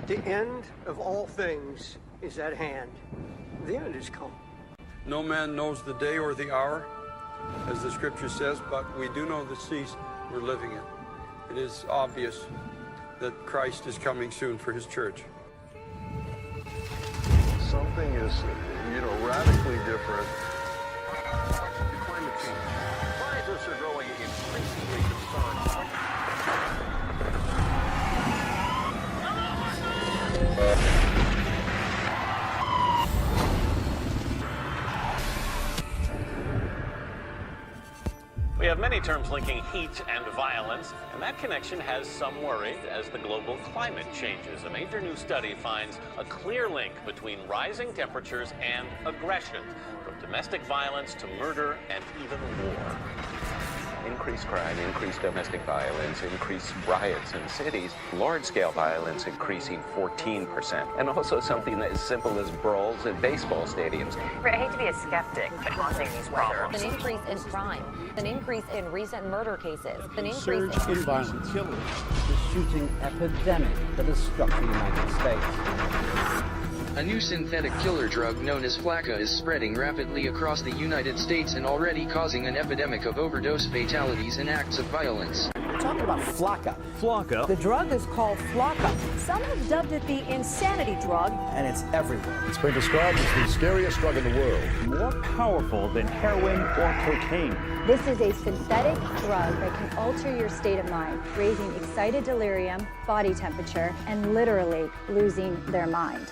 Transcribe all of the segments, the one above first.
The end of all things is at hand. The end is come. No man knows the day or the hour, as the scripture says, but we do know the season we're living in. It is obvious that Christ is coming soon for his church. Something is, radically different. Climate change. Scientists are growing increasingly concerned. We have many terms linking heat and violence, and that connection has some worried as the global climate changes. A major new study finds a clear link between rising temperatures and aggression, from domestic violence to murder and even war. Increased crime, increased domestic violence, increased riots in cities, large-scale violence increasing 14%, and also something as simple as brawls at baseball stadiums. I hate to be a skeptic, but causing these problems. An increase in crime, an increase in recent murder cases, an increase surge in violence, killers, the shooting epidemic that has struck the United States. A new synthetic killer drug known as Flakka is spreading rapidly across the United States and already causing an epidemic of overdose fatalities and acts of violence. We're talking about Flakka. Flakka. The drug is called Flakka. Some have dubbed it the insanity drug. And it's everywhere. It's been described as the scariest drug in the world. More powerful than heroin or cocaine. This is a synthetic drug that can alter your state of mind, raising excited delirium, body temperature, and literally losing their mind.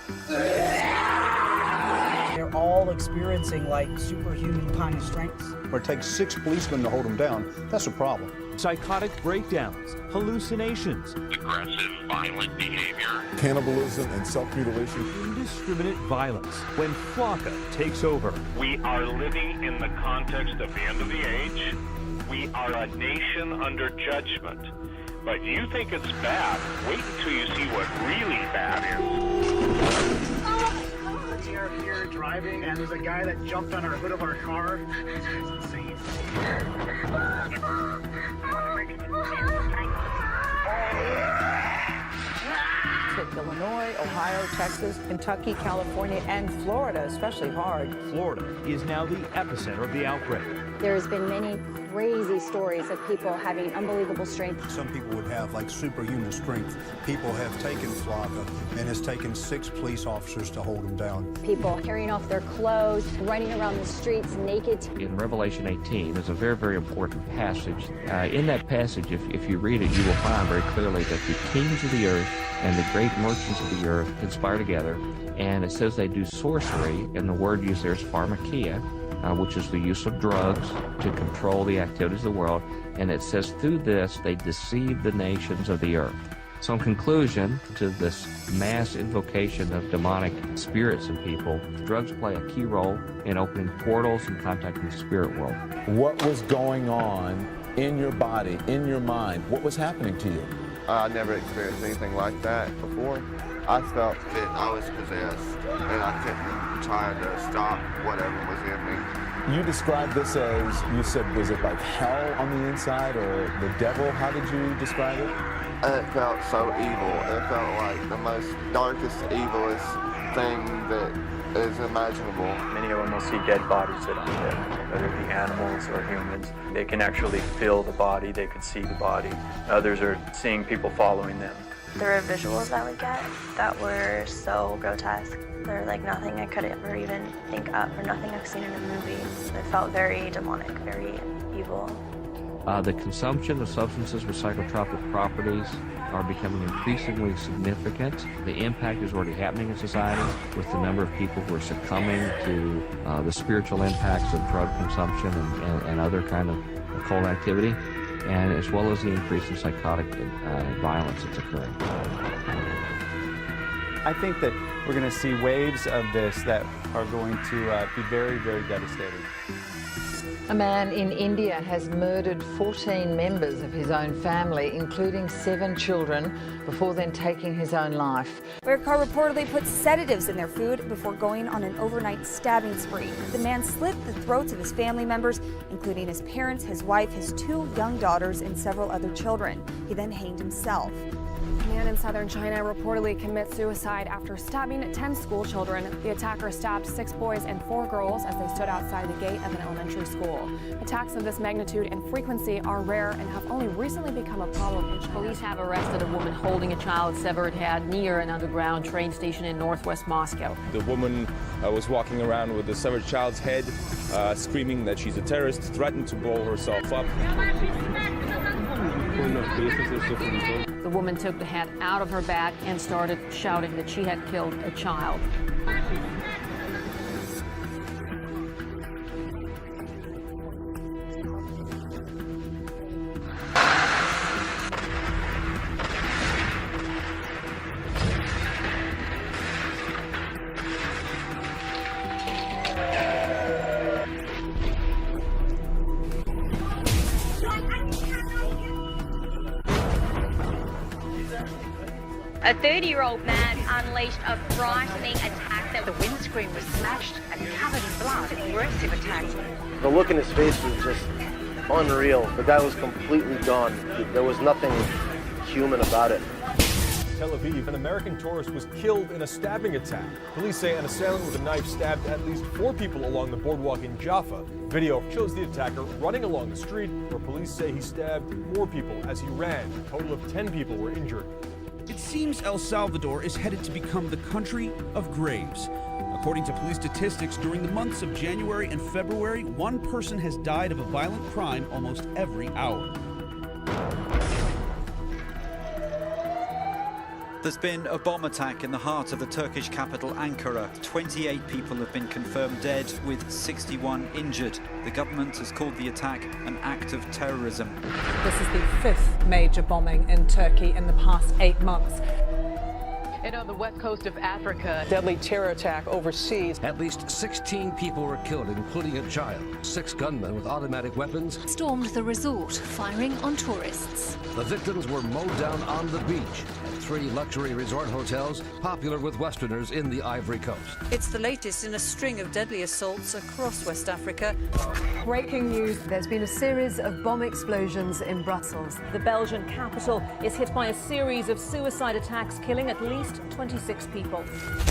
They're all experiencing like superhuman kind of strengths. Where it takes 6 policemen to hold them down, that's a problem. Psychotic breakdowns, hallucinations, Aggressive, violent behavior. Cannibalism and self-mutilation. indiscriminate violence. When Flakka takes over. We are living in the context of the end of the age. We are a nation under judgment. But you think it's bad, wait until you see what really bad is. We are here driving, and there's a guy that jumped on our hood of our car. It's insane. Illinois, Ohio, Texas, Kentucky, California, and Florida, especially hard. Florida is now the epicenter of the outbreak. There's been many crazy stories of people having unbelievable strength. Some people would have like superhuman strength. People have taken Flakka, and it's taken 6 police officers to hold them down. People carrying off their clothes, running around the streets naked. In Revelation 18, there's a very, very important passage. In that passage, if you read it, you will find very clearly that the kings of the earth and the great merchants of the earth conspire together, and it says they do sorcery, and the word used there is pharmakia, which is the use of drugs to control the activities of the world, and it says through this they deceive the nations of the earth. So in conclusion to this mass invocation of demonic spirits in people, drugs play a key role in opening portals and contacting the spirit world. What was going on in your body, in your mind? What was happening to you? I never experienced anything like that before. I felt that I was possessed, and I couldn't try to stop whatever was in me. You described this as, you said, was it like hell on the inside or the devil? How did you describe it? It felt so evil. It felt like the most darkest, evilest thing that is imaginable. Many of them will see dead bodies that aren't dead, whether it be animals or humans. They can actually feel the body, they could see the body. Others are seeing people following them. There were visuals that we get that were so grotesque. They're like nothing I could ever even think of, or nothing I've seen in a movie. It felt very demonic, very evil. The consumption of substances with psychotropic properties are becoming increasingly significant. The impact is already happening in society with the number of people who are succumbing to the spiritual impacts of drug consumption and other kind of occult activity, and as well as the increase in psychotic violence that's occurring. I think that we're going to see waves of this that are going to be very, very devastating. A man in India has murdered 14 members of his own family, including 7 children, before then taking his own life. Where car reportedly put sedatives in their food before going on an overnight stabbing spree. The man slit the throats of his family members, including his parents, his wife, his 2 young daughters, and several other children. He then hanged himself. A man in southern China reportedly commits suicide after stabbing 10 school children. The attacker stabbed 6 boys and 4 girls as they stood outside the gate of an elementary school. Attacks of this magnitude and frequency are rare and have only recently become a problem in China. Police have arrested a woman holding a child's severed head near an underground train station in northwest Moscow. The woman was walking around with the severed child's head, screaming that she's a terrorist, threatened to blow herself up. The woman took the head out of her bag and started shouting that she had killed a child. A 30-year-old man unleashed a frightening attack that The windscreen was smashed and covered in blood. Aggressive attack. The look in his face was just unreal. The guy was completely gone. There was nothing human about it. Tel Aviv, an American tourist was killed in a stabbing attack. Police say an assailant with a knife stabbed at least 4 people along the boardwalk in Jaffa. Video shows the attacker running along the street, where police say he stabbed more people as he ran. A total of 10 people were injured. It seems El Salvador is headed to become the country of graves. According to police statistics, during the months of January and February, 1 person has died of a violent crime almost every hour. There's been a bomb attack in the heart of the Turkish capital, Ankara. 28 people have been confirmed dead, with 61 injured. The government has called the attack an act of terrorism. This is the 5th major bombing in Turkey in the past 8 months. And on the west coast of Africa, deadly terror attack overseas. At least 16 people were killed, including a child. 6 gunmen with automatic weapons stormed the resort, firing on tourists. The victims were mowed down on the beach at 3 luxury resort hotels popular with Westerners in the Ivory Coast. It's the latest in a string of deadly assaults across West Africa. Breaking news, there's been a series of bomb explosions in Brussels. The Belgian capital is hit by a series of suicide attacks, killing at least 26 people.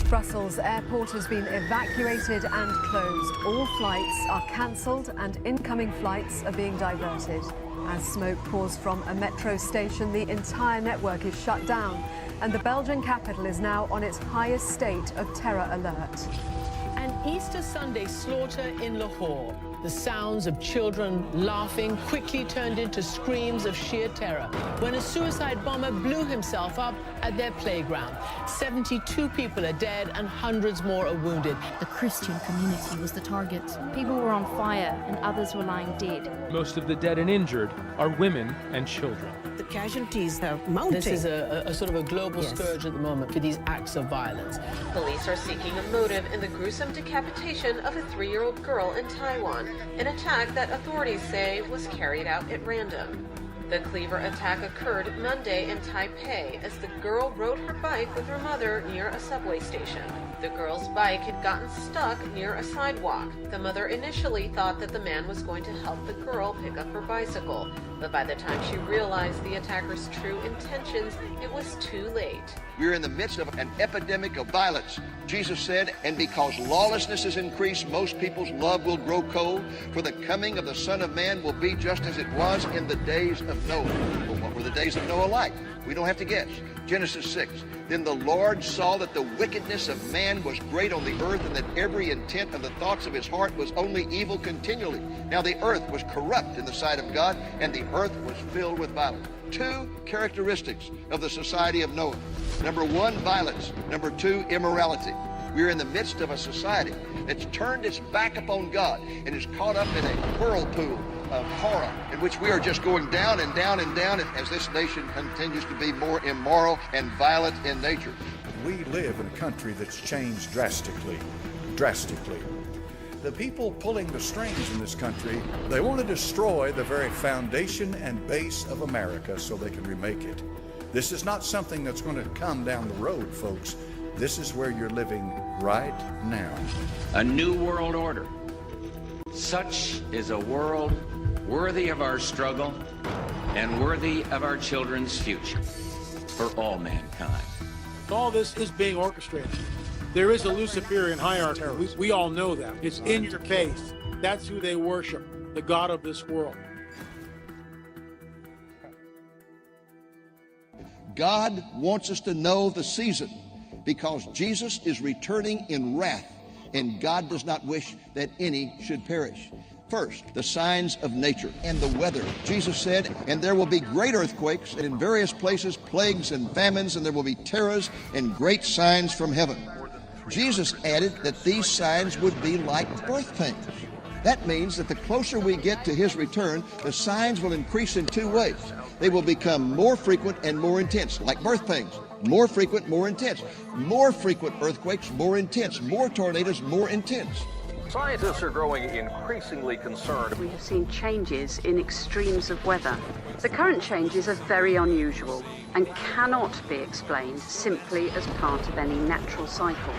Brussels airport has been evacuated and closed. All flights are cancelled and incoming flights are being diverted. As smoke pours from a metro station, the entire network is shut down, and the Belgian capital is now on its highest state of terror alert. An Easter Sunday slaughter in Lahore. The sounds of children laughing quickly turned into screams of sheer terror when a suicide bomber blew himself up at their playground. 72 people are dead and hundreds more are wounded. The Christian community was the target. People were on fire and others were lying dead. Most of the dead and injured are women and children. The casualties are mounting. This is a sort of a global scourge at the moment for these acts of violence. Police are seeking a motive in the gruesome decapitation of a 3-year-old girl in Taiwan, an attack that authorities say was carried out at random. The Cleaver attack occurred Monday in Taipei as the girl rode her bike with her mother near a subway station. The girl's bike had gotten stuck near a sidewalk. The mother initially thought that the man was going to help the girl pick up her bicycle, but by the time she realized the attacker's true intentions, it was too late. We're in the midst of an epidemic of violence. Jesus said, and because lawlessness is increased, most people's love will grow cold, for the coming of the Son of Man will be just as it was in the days of Noah. Well, what were the days of Noah like? We don't have to guess. Genesis 6. Then the Lord saw that the wickedness of man was great on the earth, and that every intent of the thoughts of his heart was only evil continually. Now the earth was corrupt in the sight of God, and the earth was filled with violence. 2 characteristics of the society of Noah. Number 1, violence. Number 2, immorality. We're in the midst of a society that's turned its back upon God and is caught up in a whirlpool of horror in which we are just going down and down and down as this nation continues to be more immoral and violent in nature. We live in a country that's changed drastically. The people pulling the strings in this country, they want to destroy the very foundation and base of America so they can remake it. This is not something that's going to come down the road, folks. This is where you're living right now. A new world order. Such is a world worthy of our struggle and worthy of our children's future. for all mankind. All this is being orchestrated. There is a Luciferian hierarchy. We all know that. It's in your face. That's who they worship, the God of this world. God wants us to know the season because Jesus is returning in wrath, and God does not wish that any should perish. First, the signs of nature and the weather. Jesus said, and there will be great earthquakes, and in various places plagues and famines, and there will be terrors and great signs from heaven. Jesus added that these signs would be like birth pains. That means that the closer we get to his return, the signs will increase in two ways. They will become more frequent and more intense, like birth pains. More frequent, more intense. More frequent earthquakes, more intense. More tornadoes, more intense. Scientists are growing increasingly concerned. We have seen changes in extremes of weather. The current changes are very unusual and cannot be explained simply as part of any natural cycle.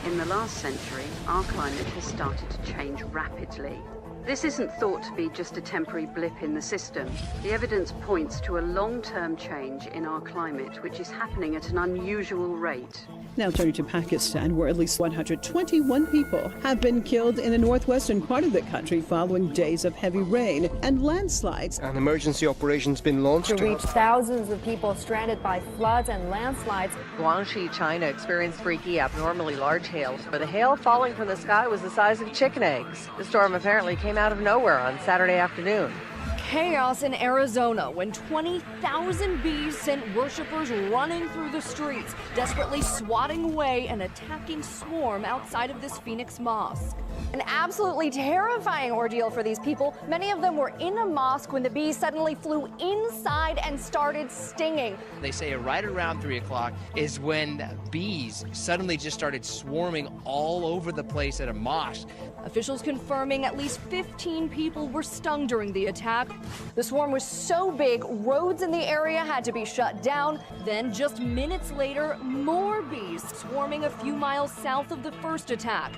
In the last century, our climate has started to change rapidly. This isn't thought to be just a temporary blip in the system. The evidence points to a long-term change in our climate, which is happening at an unusual rate. Now turning to Pakistan, where at least 121 people have been killed in the northwestern part of the country following days of heavy rain and landslides. An emergency operation's been launched to reach thousands of people stranded by floods and landslides. Guangxi, China experienced freaky, abnormally large hail, where the hail falling from the sky was the size of chicken eggs. The storm apparently came out of nowhere on Saturday afternoon. Chaos in Arizona when 20,000 bees sent worshippers running through the streets, desperately swatting away an attacking swarm outside of this Phoenix mosque. An absolutely terrifying ordeal for these people. Many of them were in a mosque when the bees suddenly flew inside and started stinging. They say right around 3 o'clock is when bees suddenly just started swarming all over the place at a mosque. Officials confirming at least 15 people were stung during the attack. The swarm was so big, roads in the area had to be shut down. Then just minutes later, more bees swarming a few miles south of the first attack.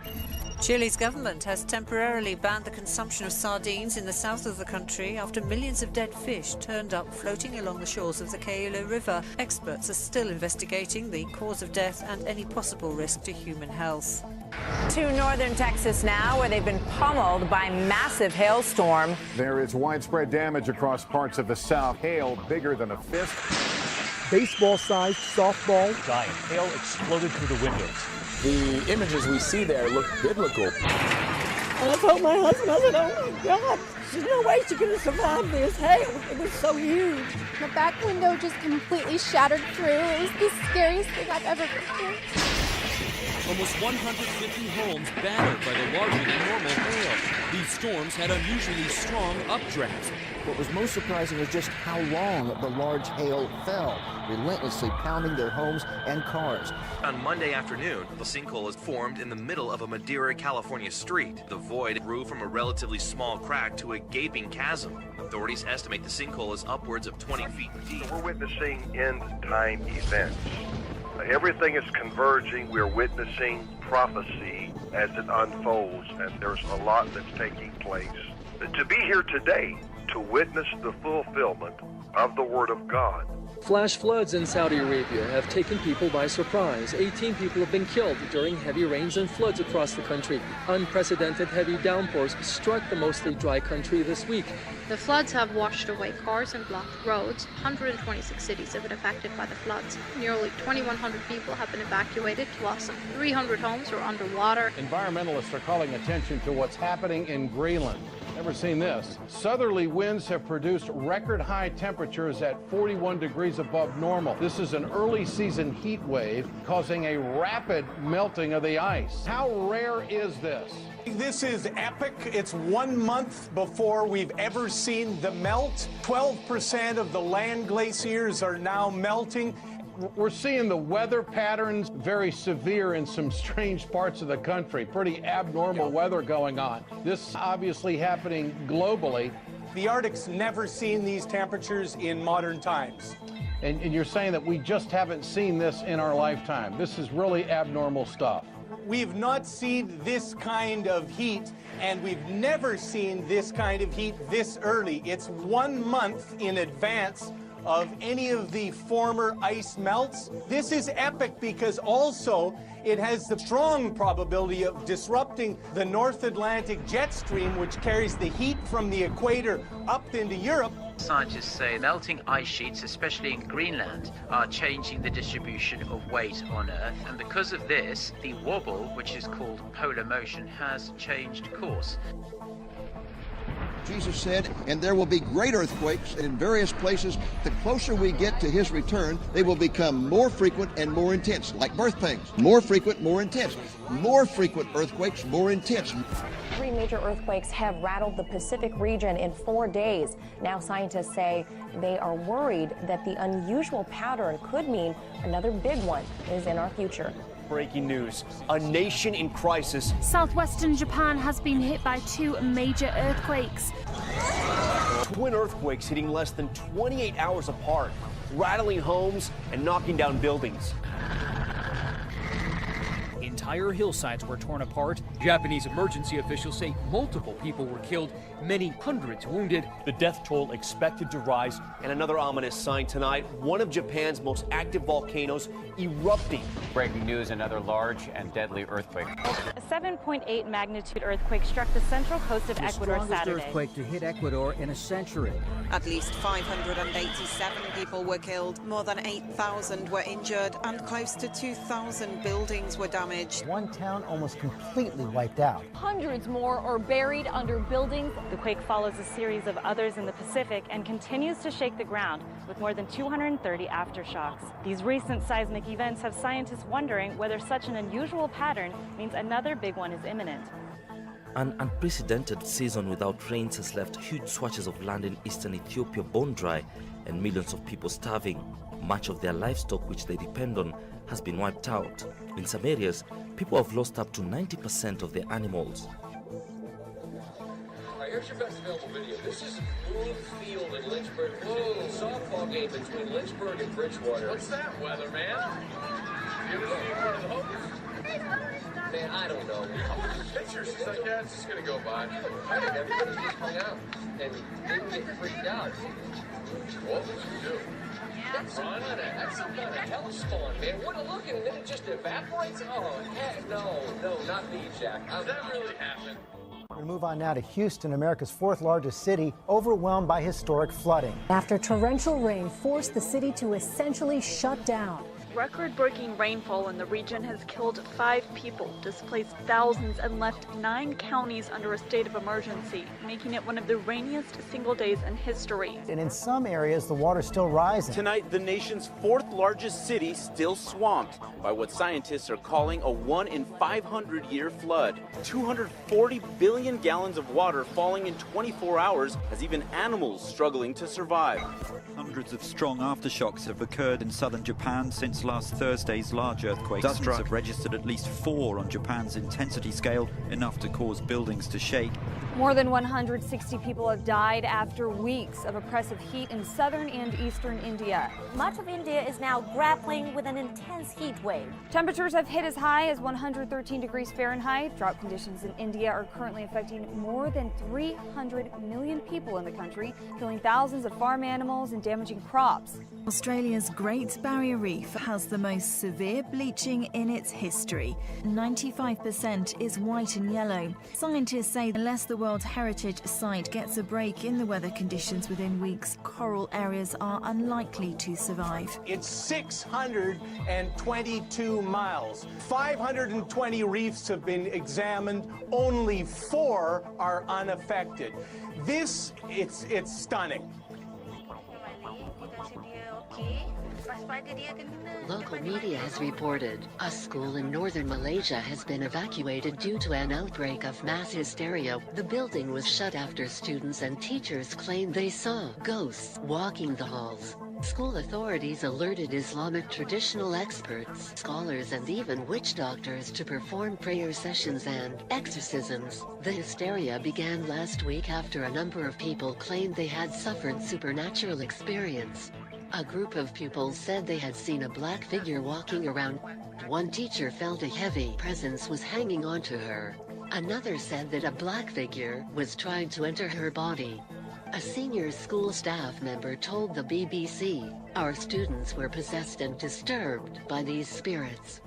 Chile's government has temporarily banned the consumption of sardines in the south of the country after millions of dead fish turned up floating along the shores of the Cahuilla River. Experts are still investigating the cause of death and any possible risk to human health. To northern Texas now, where they've been pummeled by massive hailstorm. There is widespread damage across parts of the south. Hail bigger than a fist. Baseball-sized softball. Giant hail exploded through the windows. The images we see there look biblical. I told my husband, I said, oh my God, there's no way she's gonna survive this hail. It was so huge. The back window just completely shattered through. It was the scariest thing I've ever been through. Almost 150 homes battered by the larger than normal hail. These storms had unusually strong updrafts. What was most surprising was just how long the large hail fell, relentlessly pounding their homes and cars. On Monday afternoon, the sinkhole is formed in the middle of a Madera, California street. The void grew from a relatively small crack to a gaping chasm. Authorities estimate the sinkhole is upwards of 20 feet deep. We're witnessing end-time events. Everything is converging. We're witnessing prophecy as it unfolds, and there's a lot that's taking place. To be here today, to witness the fulfillment of the Word of God. Flash floods in Saudi Arabia have taken people by surprise. 18 people have been killed during heavy rains and floods across the country. Unprecedented heavy downpours struck the mostly dry country this week. The floods have washed away cars and blocked roads. 126 cities have been affected by the floods. Nearly 2,100 people have been evacuated, plus 300 homes are underwater. Environmentalists are calling attention to what's happening in Greenland. Never seen this. Southerly winds have produced record high temperatures at 41 degrees above normal. This is an early season heat wave causing a rapid melting of the ice. How rare is this? This is epic. It's 1 month before we've ever seen the melt. 12% of the land glaciers are now melting. We're seeing the weather patterns very severe in some strange parts of the country. Pretty abnormal weather going on. This obviously happening globally. The Arctic's never seen these temperatures in modern times. And you're saying that we just haven't seen this in our lifetime. This is really abnormal stuff. We've not seen this kind of heat, and we've never seen this kind of heat this early. It's 1 month in advance of any of the former ice melts. This is epic because also it has the strong probability of disrupting the North Atlantic jet stream, which carries the heat from the equator up into Europe. Scientists say melting ice sheets, especially in Greenland, are changing the distribution of weight on Earth, and because of this, the wobble, which is called polar motion, has changed course. Jesus said, and there will be great earthquakes in various places. The closer we get to his return, they will become more frequent and more intense, like birth pains. More frequent, more intense. More frequent earthquakes, more intense. 3 major earthquakes have rattled the Pacific region in 4 days. Now scientists say they are worried that the unusual pattern could mean another big one is in our future. Breaking news, a nation in crisis. Southwestern Japan has been hit by 2 major earthquakes. Twin earthquakes hitting less than 28 hours apart, rattling homes and knocking down buildings. Entire hillsides were torn apart. Japanese emergency officials say multiple people were killed, many hundreds wounded. The death toll expected to rise. And another ominous sign tonight, one of Japan's most active volcanoes erupting. Breaking news, another large and deadly earthquake. A 7.8 magnitude earthquake struck the central coast of Ecuador Saturday. The strongest earthquake to hit Ecuador in a century. At least 587 people were killed, more than 8,000 were injured, and close to 2,000 buildings were damaged. One town almost completely wiped out. Hundreds more are buried under buildings. The quake follows a series of others in the Pacific and continues to shake the ground with more than 230 aftershocks. These recent seismic events have scientists wondering whether such an unusual pattern means another big one is imminent. An unprecedented season without rains has left huge swatches of land in eastern Ethiopia bone dry and millions of people starving. Much of their livestock, which they depend on, has been wiped out. In some areas, people have lost up to 90% of their animals. Here's your best available video. This is Moon Field in Lynchburg. Whoa, softball game between Lynchburg and Bridgewater. What's that weather, man? You ever see one of the hopes? Man, I don't know. Pictures. It's like, yeah, it's just gonna go by. I think everybody just hung out and didn't get freaked out. What would you do? That's some kind of hell spawn, man. What a look, and then it just evaporates. Oh, heck, no, not me, Jack. Does that really happen? We're going to move on now to Houston, America's 4th largest city, overwhelmed by historic flooding. After torrential rain forced the city to essentially shut down. Record-breaking rainfall in the region has killed 5 people, displaced thousands, and left 9 counties under a state of emergency, making it one of the rainiest single days in history. And in some areas, the water's still rising. Tonight, the nation's 4th largest city still swamped by what scientists are calling a 1 in 500-year flood. 240 billion gallons of water falling in 24 hours has even animals struggling to survive. Hundreds of strong aftershocks have occurred in southern Japan since last Thursday's large earthquake. Dozens have registered at least 4 on Japan's intensity scale, enough to cause buildings to shake. More than 160 people have died after weeks of oppressive heat in southern and eastern India. Much of India is now grappling with an intense heat wave. Temperatures have hit as high as 113 degrees Fahrenheit. Drought conditions in India are currently affecting more than 300 million people in the country, killing thousands of farm animals and damaging crops. Australia's Great Barrier Reef has the most severe bleaching in its history. 95% is white and yellow. Scientists say unless the World Heritage Site gets a break in the weather conditions within weeks, coral areas are unlikely to survive. It's 622 miles. 520 reefs have been examined. Only 4 are unaffected. It's stunning. Local media has reported a school in northern Malaysia has been evacuated due to an outbreak of mass hysteria. The building was shut after students and teachers claimed they saw ghosts walking the halls. School authorities alerted Islamic traditional experts, scholars, and even witch doctors to perform prayer sessions and exorcisms. The hysteria began last week after a number of people claimed they had suffered supernatural experience. A group of pupils said they had seen a black figure walking around. One teacher felt a heavy presence was hanging onto her. Another said that a black figure was trying to enter her body. A senior school staff member told the BBC, "Our students were possessed and disturbed by these spirits.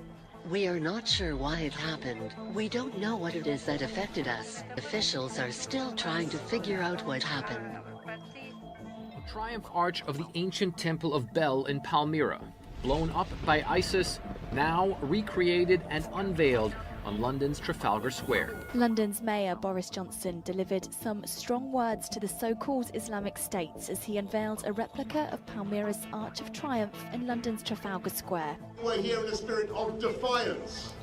We are not sure why it happened. We don't know what it is that affected us. Officials are still trying to figure out what happened." The triumph arch of the ancient Temple of Bel in Palmyra, blown up by ISIS, now recreated and unveiled on London's Trafalgar Square. London's Mayor Boris Johnson delivered some strong words to the so-called Islamic State as he unveiled a replica of Palmyra's Arch of Triumph in London's Trafalgar Square. We're here in a spirit of defiance.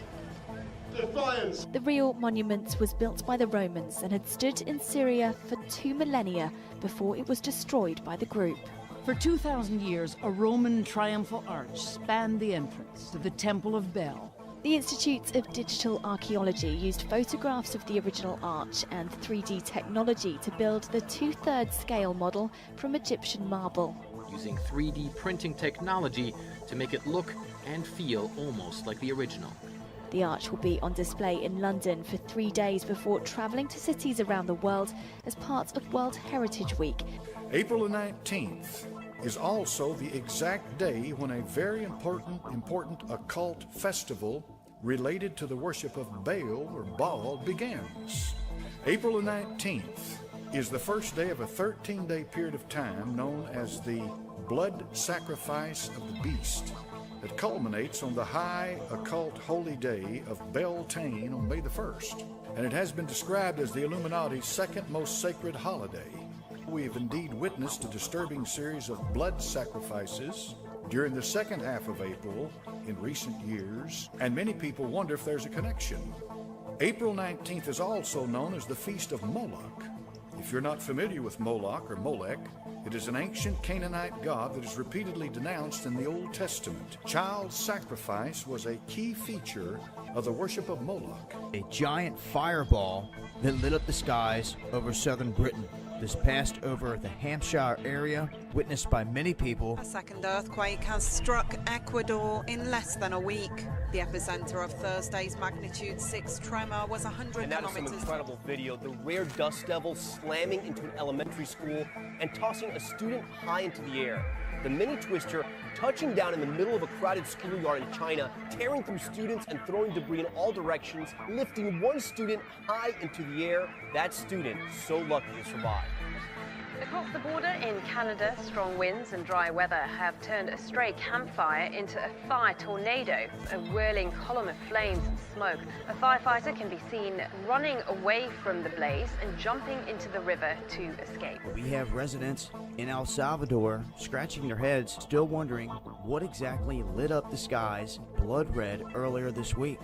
Defiance. The real monument was built by the Romans and had stood in Syria for 2 millennia before it was destroyed by the group. For 2,000 years, a Roman triumphal arch spanned the entrance to the Temple of Bel. The Institute of Digital Archaeology used photographs of the original arch and 3D technology to build the 2/3 scale model from Egyptian marble. Using 3D printing technology to make it look and feel almost like the original. The arch will be on display in London for 3 days before travelling to cities around the world as part of World Heritage Week. April the 19th is also the exact day when a very important occult festival related to the worship of Baal or Baal begins. April the 19th is the first day of a 13-day period of time known as the blood sacrifice of the beast that culminates on the high occult holy day of Beltane on May the 1st. And it has been described as the Illuminati's second most sacred holiday. We have indeed witnessed a disturbing series of blood sacrifices during the second half of April in recent years, and many people wonder if there's a connection. April 19th is also known as the Feast of Moloch. If you're not familiar with Moloch or Molech, it is an ancient Canaanite god that is repeatedly denounced in the Old Testament. Child sacrifice was a key feature of the worship of Moloch. A giant fireball that lit up the skies over southern Britain. This passed over the Hampshire area, witnessed by many people. A second earthquake has struck Ecuador in less than a week. The epicenter of Thursday's magnitude 6 tremor was 100 and that kilometers. is some incredible video. The rare dust devil slamming into an elementary school and tossing a student high into the air. The mini twister touching down in the middle of a crowded schoolyard in China, tearing through students and throwing debris in all directions, lifting one student high into the air. That student so lucky to survive. Across the border in Canada, strong winds and dry weather have turned a stray campfire into a fire tornado, a whirling column of flames and smoke. A firefighter can be seen running away from the blaze and jumping into the river to escape. We have residents in El Salvador scratching their heads, still wondering what exactly lit up the skies blood red earlier this week.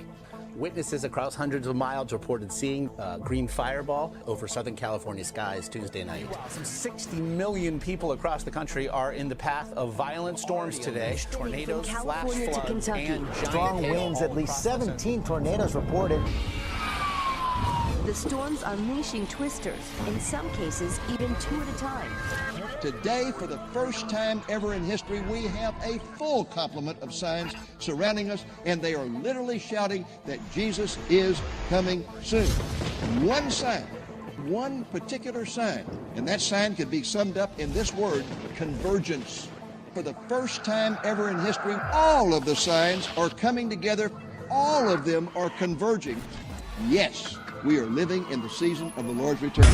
Witnesses across hundreds of miles reported seeing a green fireball over Southern California skies Tuesday night. Some 60 million people across the country are in the path of violent storms today. Tornadoes, flash floods, and giant strong winds. At least 17 tornadoes reported. The storms are unleashing twisters, in some cases even 2 at a time. Today, for the first time ever in history, we have a full complement of signs surrounding us, and they are literally shouting that Jesus is coming soon. One sign, one particular sign, and that sign could be summed up in this word, convergence. For the first time ever in history, all of the signs are coming together. All of them are converging. Yes, we are living in the season of the Lord's return.